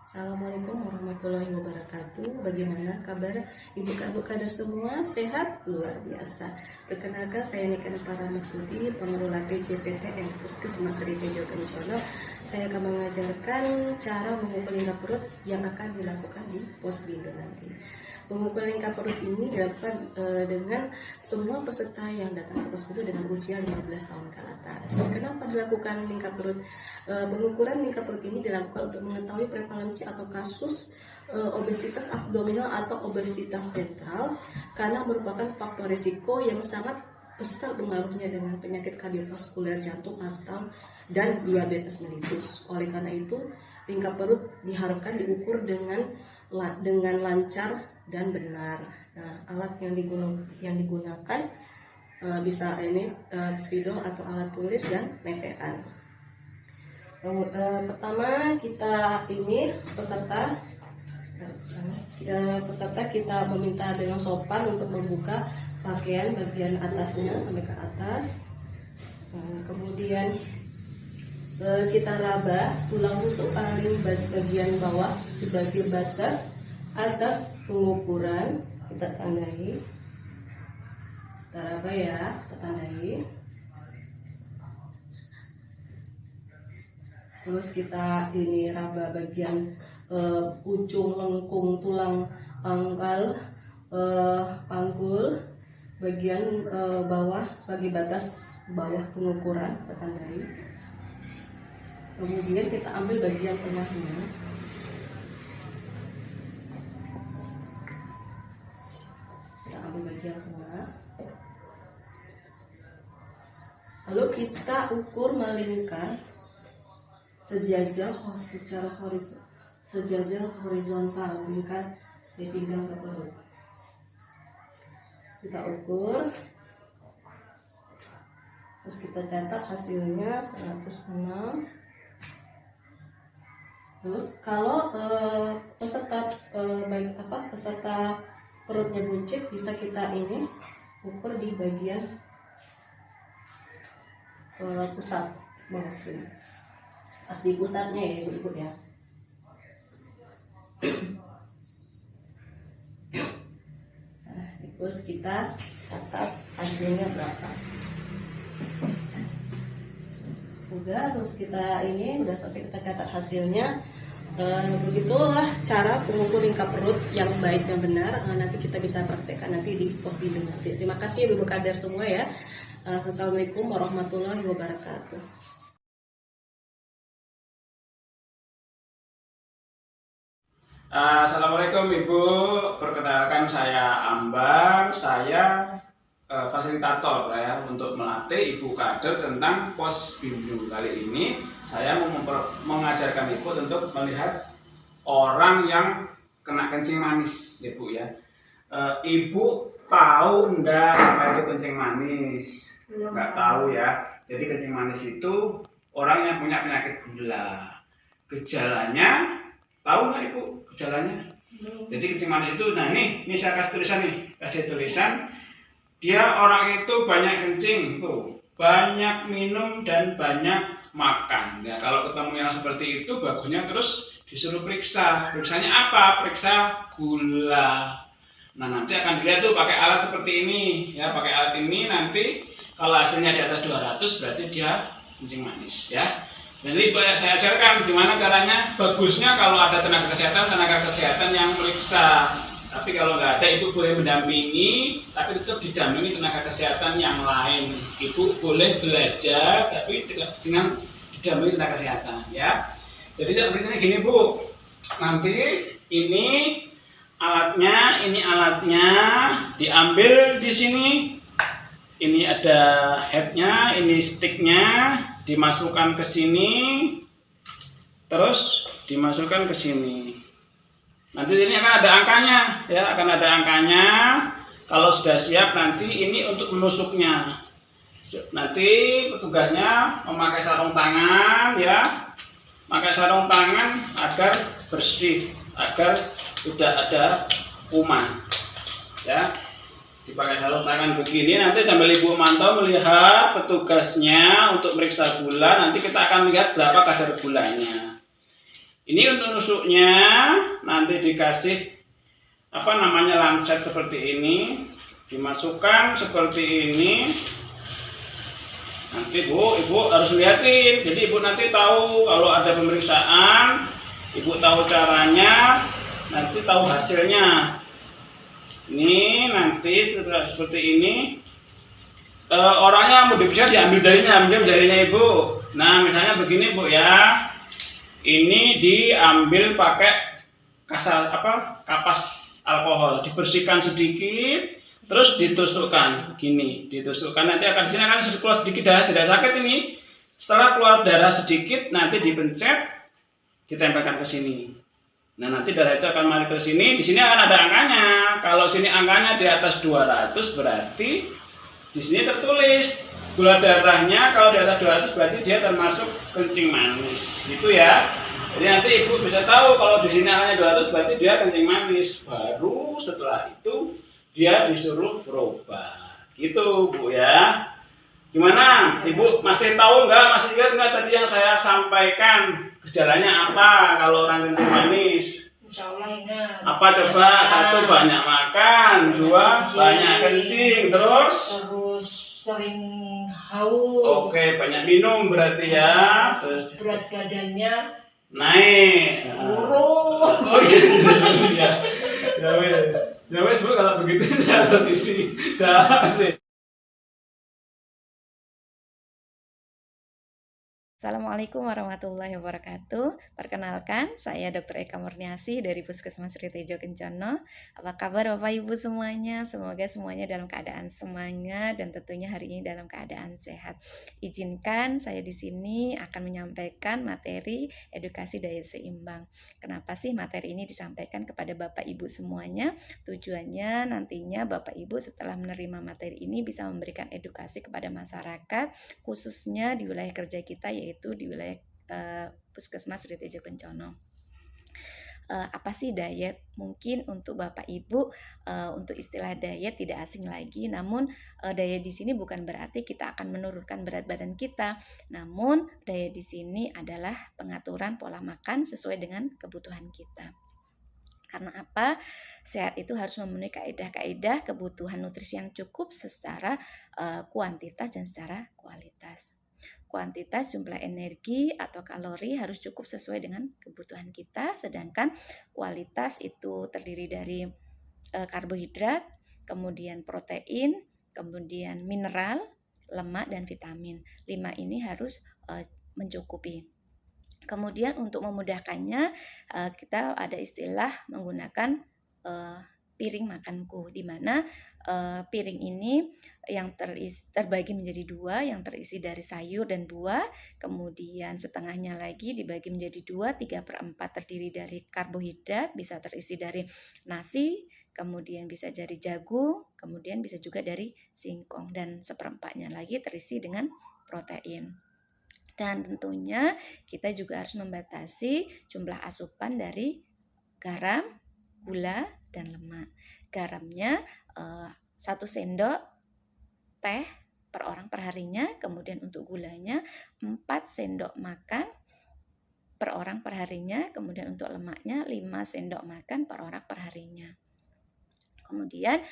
Assalamualaikum warahmatullahi wabarakatuh. Bagaimana kabar ibu kader semua? Sehat? Luar biasa. Perkenalkan, saya Nika Paramastuti, pengelola PCPTN Puskesmas Ritejo Kencono. Saya akan mengajarkan cara mengukur lingkar perut yang akan dilakukan di pos bindo nanti. Mengukur lingkar perut ini dilakukan dengan semua peserta yang datang ke pos bindo dengan usia 15 tahun ke atas. Kenapa dilakukan lingkar perut? Pengukuran lingkar perut ini dilakukan untuk mengetahui prevalensi atau kasus obesitas abdominal atau obesitas sentral, karena merupakan faktor risiko yang sangat besar pengaruhnya dengan penyakit kardiovaskuler jantung dan diabetes mellitus. Oleh karena itu, lingkar perut diharapkan diukur dengan lancar dan benar. Nah, alat yang digunakan bisa ini spidol atau alat tulis dan meteran. Pertama kita peserta kita meminta dengan sopan untuk membuka pakaian bagian atasnya sampai ke atas. Kemudian kita raba tulang rusuk paling bagian bawah sebagai batas atas pengukuran. Kita tandai, kita raba ya, kita tandai. Terus kita ini raba bagian ujung lengkung tulang panggul bagian bawah sebagai batas bawah pengukuran, kita tandai. Kemudian kita ambil bagian tengahnya. Kita ambil bagian tengah. Lalu kita ukur melingkar sejajar horizontal melingkar di pinggang ke perut. Kita ukur, terus kita catat hasilnya 106. Terus kalau peserta perutnya buncit, bisa kita ini ukur di bagian pusat bawah sini. Pas di pusatnya ya ibu-ibu ya. Nah, terus kita catat hasilnya berapa. Terus kita udah selesai, kita catat hasilnya. Begitulah cara pengukur lingkar perut yang baik dan benar. Nanti kita bisa praktekkan nanti di pos bimbing nanti. Terima kasih ibu kader semua ya. Assalamualaikum warahmatullahi wabarakatuh. Assalamualaikum Ibu, perkenalkan saya Ambar, saya fasilitator ya untuk melatih Ibu kader tentang pos bimbing. Kali ini saya mau mengajarkan Ibu untuk melihat orang yang kena kencing manis ya Bu ya. Ibu tahu enggak apa itu kencing manis? Enggak tahu ya. Jadi kencing manis itu orang yang punya penyakit gula. Gejalanya tahu nggak Ibu gejalanya? Jadi kencing manis itu, nah ini saya kasih tulisan, dia orang itu banyak kencing, tuh, banyak minum dan banyak makan. Ya, kalau ketemu yang seperti itu, bagusnya terus disuruh periksa. Periksanya apa? Periksa gula. Nah nanti akan dilihat tuh pakai alat seperti ini, ya pakai alat ini nanti kalau hasilnya di atas 200 berarti dia kencing manis, ya. Jadi saya ajarkan gimana caranya. Bagusnya kalau ada tenaga kesehatan yang meriksa. Tapi kalau nggak ada, Ibu boleh mendampingi, tapi tetap didampingi tenaga kesehatan yang lain. Ibu boleh belajar, tapi dengan didampingi tenaga kesehatan, ya. Jadi seperti gini Bu. Nanti ini alatnya diambil di sini. Ini ada headnya, ini sticknya, dimasukkan ke sini, terus dimasukkan ke sini. Nanti ini akan ada angkanya, ya, akan ada angkanya. Kalau sudah siap nanti ini untuk menusuknya. Nanti petugasnya memakai sarung tangan, ya, pakai sarung tangan agar bersih, agar tidak ada kuman, ya. Dipakai sarung tangan begini, nanti sambil Ibu mantau melihat petugasnya untuk meriksa gula. Nanti kita akan lihat berapa kadar gulanya. Ini untuk nusuknya nanti dikasih lancet seperti ini, dimasukkan seperti ini. Nanti ibu harus lihatin, jadi ibu nanti tahu kalau ada pemeriksaan, ibu tahu caranya, nanti tahu hasilnya. Ini nanti setelah seperti ini, orangnya mau diperiksa diambil jarinya ibu. Nah misalnya begini bu ya, ini diambil pakai kapas alkohol, dibersihkan sedikit. Terus ditusukkan gini, ditusukkan nanti di sini akan keluar sedikit darah, tidak sakit ini. Setelah keluar darah sedikit, nanti dipencet, ditempelkan ke sini. Nah nanti darah itu akan mengalir ke sini. Di sini akan ada angkanya. Kalau sini angkanya di atas 200 berarti di sini tertulis gula darahnya. Kalau di atas 200 berarti dia termasuk kencing manis, gitu ya. Jadi nanti ibu bisa tahu kalau di sini angkanya 200 berarti dia kencing manis. Baru setelah itu dia disuruh berobat, gitu bu ya. Gimana ibu, masih tahu nggak, masih ingat nggak tadi yang saya sampaikan gejalanya apa kalau orang kencing manis? Insya Allah ingat. Apa coba? Satu, banyak makan. Dua, banyak kencing. Terus sering haus. Oke, banyak minum berarti ya. Terus berat badannya naik. turun. Oh iya. Ya wes bu, kalau begitu saya permisi. Dah sih. Assalamualaikum warahmatullahi wabarakatuh. Perkenalkan, saya Dr. Eka Murniasi dari Puskesmas Ritejo Kencono. Apa kabar Bapak Ibu semuanya? Semoga semuanya dalam keadaan semangat dan tentunya hari ini dalam keadaan sehat. Izinkan saya di sini akan menyampaikan materi edukasi daya seimbang. Kenapa sih materi ini disampaikan kepada Bapak Ibu semuanya? Tujuannya nantinya Bapak Ibu setelah menerima materi ini bisa memberikan edukasi kepada masyarakat, khususnya di wilayah kerja kita yaitu di wilayah Puskesmas Ritejo Kencono. Apa sih diet? Mungkin untuk Bapak Ibu untuk istilah diet tidak asing lagi, namun diet di sini bukan berarti kita akan menurunkan berat badan kita, namun diet di sini adalah pengaturan pola makan sesuai dengan kebutuhan kita. Karena apa? Sehat itu harus memenuhi kaidah-kaidah kebutuhan nutrisi yang cukup secara kuantitas dan secara kualitas. Kuantitas jumlah energi atau kalori harus cukup sesuai dengan kebutuhan kita, sedangkan kualitas itu terdiri dari karbohidrat, kemudian protein, kemudian mineral, lemak, dan vitamin. 5 ini harus mencukupi. Kemudian untuk memudahkannya kita ada istilah menggunakan piring makanku, di mana piring ini yang terbagi menjadi 2, yang terisi dari sayur dan buah, kemudian setengahnya lagi dibagi menjadi 2, 3/4 terdiri dari karbohidrat, bisa terisi dari nasi, kemudian bisa dari jagung, kemudian bisa juga dari singkong, dan seperempatnya lagi terisi dengan protein. Dan tentunya kita juga harus membatasi jumlah asupan dari garam, gula, dan lemak. Garamnya 1 sendok teh per orang per harinya, kemudian untuk gulanya 4 sendok makan per orang per harinya, kemudian untuk lemaknya 5 sendok makan per orang per harinya. Kemudian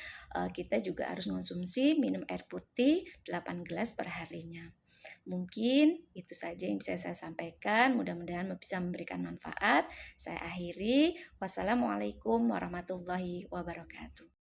kita juga harus mengonsumsi minum air putih 8 gelas per harinya. Mungkin itu saja yang bisa saya sampaikan, mudah-mudahan bisa memberikan manfaat. Saya akhiri, wassalamualaikum warahmatullahi wabarakatuh.